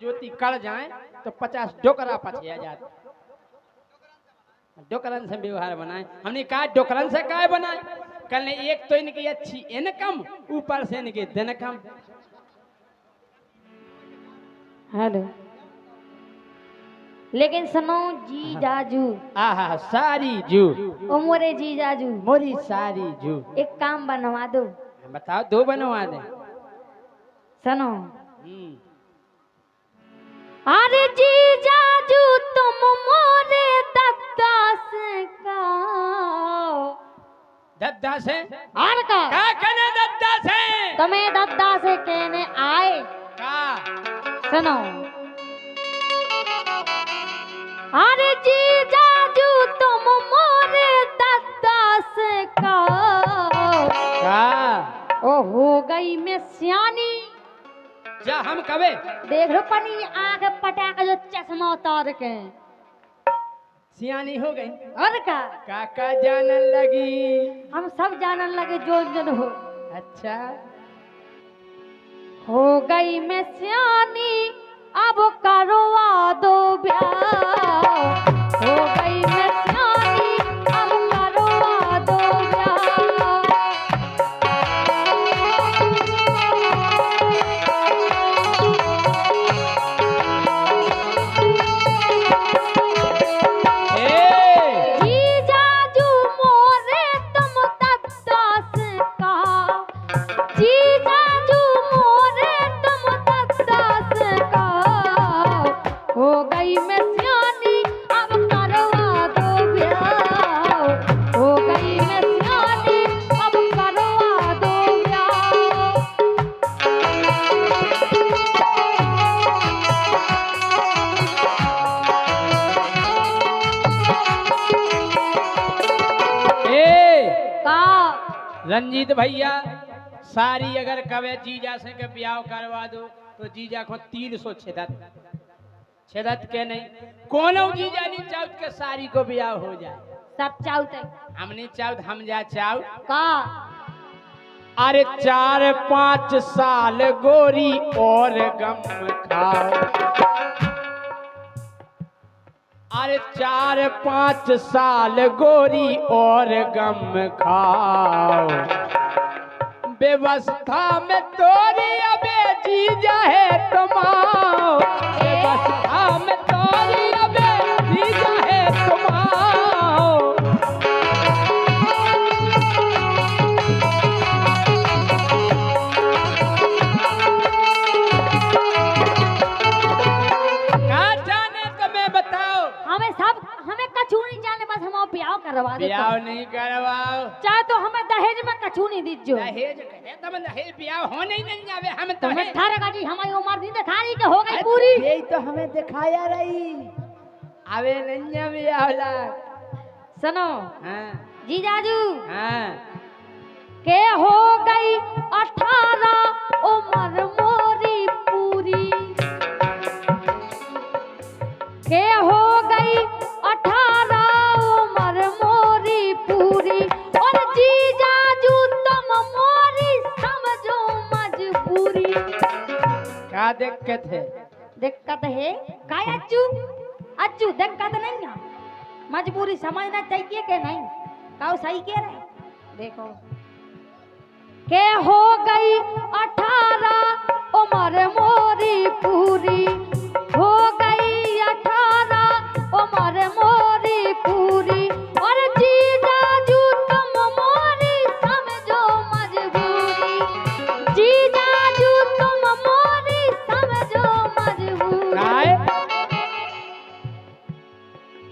ज्योति कड़ जाए तो 50 डोकरा पछिया जाते। डोकरन से व्यवहार बनाए। हमने कहा डोकरन से काय बनाए? कल ने एक तो इनकी अच्छी इनकम, ऊपर से इनके दिन कम। हेलो, लेकिन सुनो जी जाजू, आहा सारी जू, ओ मोरे जी जाजू, मोरी सारी जू। एक काम बनवा दो। बताओ, दो बनवा दे। सुनो, अरे जी जाजू तुम मोरे दद्दा से कहो। दद्दा से? और का कहने दद्दा से? तुम्हें दद्दा से कहने आए का? सुनो, अरे जी जाजू तुम मोरे दद्दा से कहो। का? ओ हो गई मैं सियानी। जा हम कबे देख लो पनी आंख पटाक जो चश्मा उतार के सियानी हो गई। और का काका जानन लगी। हम सब जानन लगे जो जन हो। अच्छा, हो गई मैं सियानी, अब करवा दो ब्याह। हो गई मैं सियानी, अब करवा दो ब्याह। जी जाजू मोरे तुम दद्दा से कहा। जी जाजू मोरे तुम दद्दा से कहा। हो गई मैं सियानी, अब करवा दो ब्याह। हो गई मैं सियानी, अब करवा दो ब्याह। का रंजीत भैया, सारी अगर कवे जीजा से के ब्याह करवा दो तो जीजा को 300 छेदत के नहीं। कोनो जीजा नहीं चाहत के सारी को ब्याह हो जाए। सब चाहते हम नहीं चाहत, हम जा चाहत। का अरे 4-5 साल गोरी और गम खाओ। अरे 4-5 साल गोरी और गम खाओ। व्यवस्था में तोरी अबे जीजा है तुम्हाओ। व्यवस्था में तोरी अबे जीजा है तुम्हाओ। कहा जाने तो मैं बताओ। हमें कछु नहीं जाने, बस हम ब्याह करवा दो। ब्याह नहीं करवाओ। चाहे तो हमें दहेज में कछु नहीं दीजियो। दहेज करे तब दहेज ब्याह होने ही नहीं जावे। हम तो तुम्हें थारे गाड़ी हमारी उम्र नहीं दिखा रही कि हो गई पूरी। यही तो हमें दिखाया रही। आवे नहीं जावे आवला। सुनो हाँ जीजाजू, हाँ, के हो गई 18 उम्र मोरी पूरी। के हो गई 18 उम्र मोरी पूरी। और जीजाजू तुम मोरी समझो मजबूरी। क्या दिक्कत है? दिक्कत है का अज्जू? अज्जू दिक्कत नहीं है, मजबूरी समझना चाहिए कि नहीं? काऊ सही कह रहे। देखो, के हो गई 18 उम्र मोरी पूरी। हो गई 18 उम्र मोरी पूरी। और जीजाजू तुम मोरी समझो मजबूरी। जीजाजू तुम मोरी समझो मजबूरी। काय?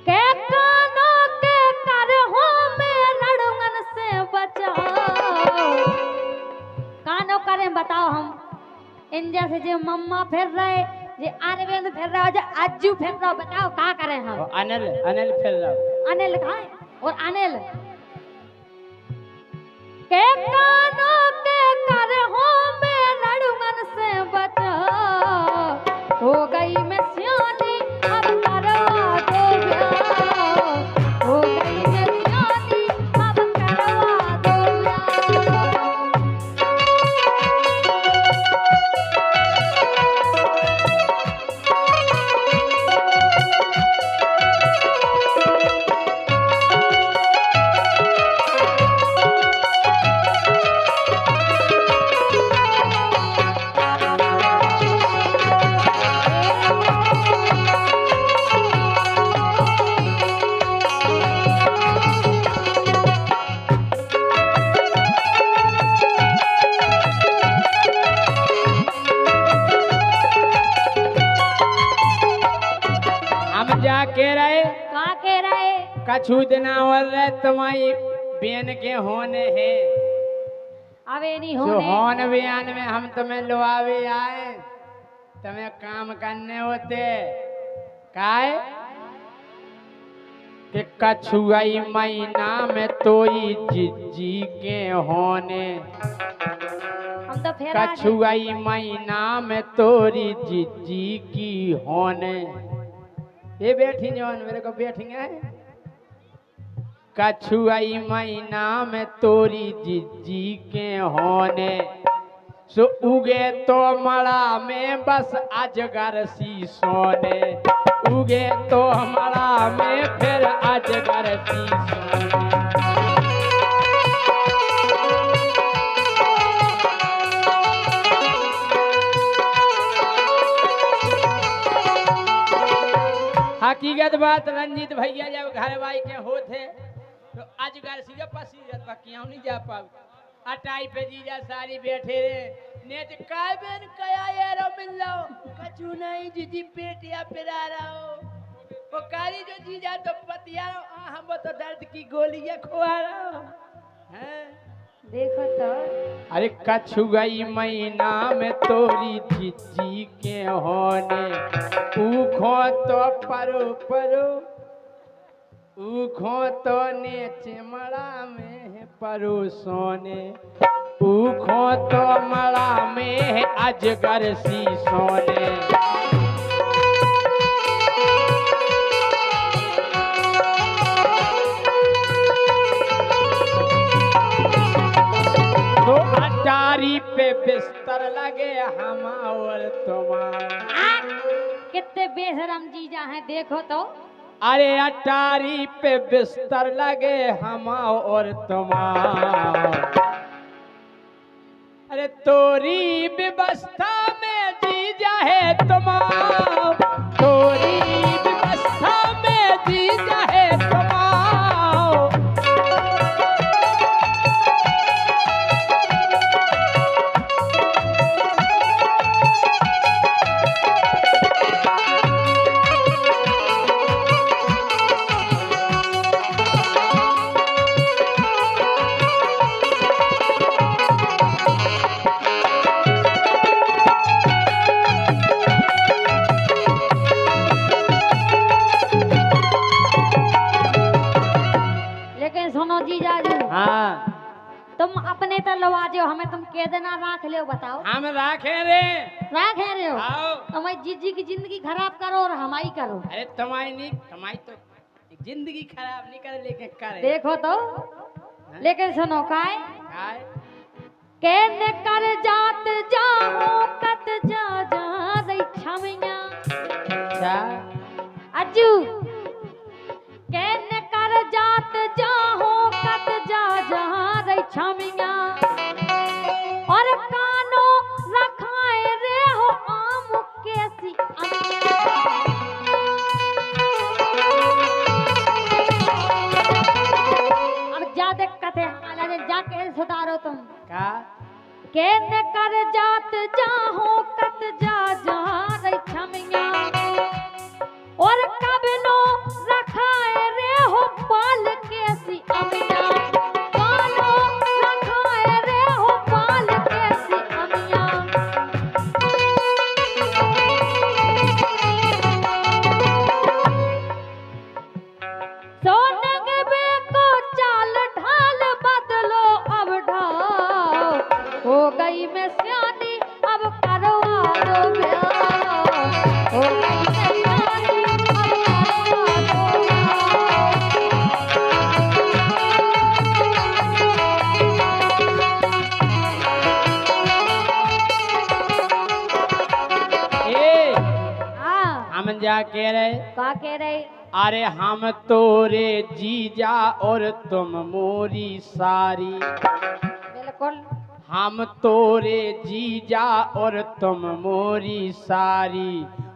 के कानों के करहों में लड़ुंगन से बचाओ। कानों करें बताओ हम इंडिया से जो मम्मा फिर रहे, जे अरविंद फिर रहा, जो अज्जू फिर रहा, बताओ क्या करें हम? अनिल अनिल फिर रहा। अनिल कहाँ है? और अनिल के कानों के करहों में लड़ुंगन से बचाओ। हो गई मैं सियानी, अब करवा दो ब्याह। हो गई मैं सियानी, अब करवा दो ब्याह। कह रहे का कह रहे कछु दिना और रहे तुम्हारी बेन के होने हैं अवे नहीं जो होने होन बयान में हम तुम्हें लुआवे आए तुम्हें काम करने होते काय कि कछुआई महीना में तोई जिज्जी के होने हम तो फेर आ गए। कछुआई महीना में तोरी जिज्जी की होने ये बैठी जौन मेरे को बैठेंगे कछुआई महीना में तोरी जिज्जी के होने सो उगे तो मड़ा में बस अजगर सी सोने उगे तो मड़ा में फिर अजगर सी सोने हकीकत बात रंजीत भैया जब घर भाई के होते तो अजगर सी पसी क्यों नहीं जा पाऊ अटाई पे जीजा सारी बैठे रे ने तो काय बेन कया यारो मिल लो कछु नहीं जीजी पेटिया पिरा रहा हो वो कारी जो जीजा तो पतिया हम तो दर्द की गोलियां खवा रहा हो हैं देखो तो अरे कछु गई महीना में तोरी जीजी के होने ऊखो तो परो परो ऊखो तो ने चिमड़ा में है परो सोने ऊखो तो मड़ा में है अजगर सी सोने तो अटारी पे बिस्तर लगे हम और तुम्हारा कितने बेशरम जीजा हैं देखो तो अरे अटारी पे बिस्तर लगे हम और तुम्हारा अरे तोरी व्यवस्था में जीजा है तुम्हारा तोरी व्यवस्था में जीजा है तुम्हारा लेकिन सुनो जीजा जी हाँ तुम अपने तो लवा जो हमें तुम के देना राख ले बताओ हम राखे रे राख है रहे हो आओ तुम्हारी जीजी की जिंदगी खराब करो और हमारी करो अरे तुम्हारी तो जिंदगी खराब नहीं करे लेकिन करे देखो तो लेकिन सुनो काय काय कहने कर जात जाओ कत जा जा दई छमिया अच्छा अज्जू कहने कर जात जाओ कत जा जा दई छमिया और कानो रखाए रे हो आम कैसी अब जा दिक्कत है हमारा जाके सुधारो तुम का कहने कर जात जाहो कत जा जा रही छमिया और कब नो रखाए रे हो पाल कैसी अमिया कानो रखाए रे हो पाल कैसी अमिया सोने के बे को चाल ढाल बदलो अब ढाल हो गई मैं सियानी अब करवा दो ब्याह हो गई मैं सियानी अब करवा दो ए हाँ हम जा कह रहे का कह रहे अरे हम तोरे जीजा और तुम मोरी सारी बिल्कुल हम तोरे जीजा और तुम मोरी सारी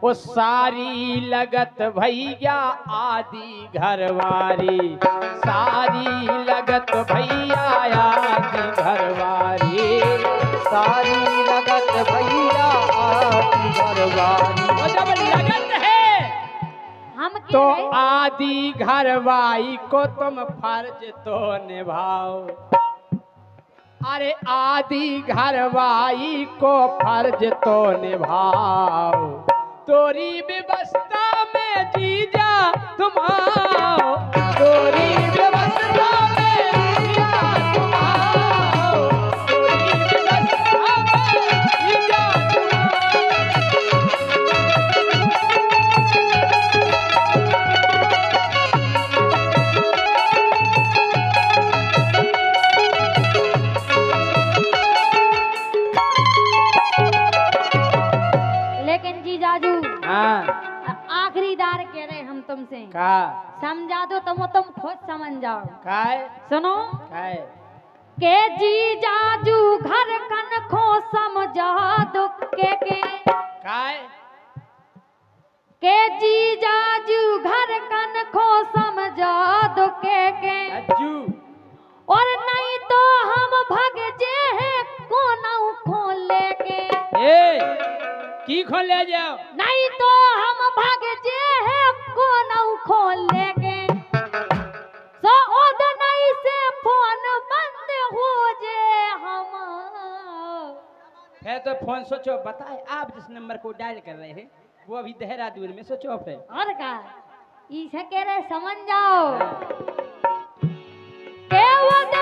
ओ सारी लगत भैया आदि घरवारी सारी लगत भैया आदि घरवारी सारी लगत भैया आदि घरवारी ओ जब लगत है हम तो आदि घरवाई को तुम फर्ज तो निभाओ। अरे आदि घरवाई को फर्ज तो निभाओ, तोरी व्यवस्था में जीजा तुम आओ, तोरी व्यवस्था में जीजा तुम आओ, तोरी व्यवस्था में जीजा तुम लेकिन जीजाजू हाँ आखिरी दार कह रहे हम तुमसे, का समझा दो तुम खुद समझ जाओ। काय सुनो काय के जीजाजू घर कन खो समझा दो के काय जीजाजू घर कन खो समझा दो के अज्जू और नहीं तो हम भग जे हैं कोनाऊ खोल लेके, ए की खोल ले जाओ, नहीं तो हम भाग जे हैं कोनाऊ खोल लेके, सो ओद नहीं से फोन बंद हो जे हम। है तो फोन सोचो बताए आप जिस नंबर को डायल कर रहे हैं वो अभी देहरादून में स्विच ऑफ है। और का इसे कह रहे समझ जाओ के ओद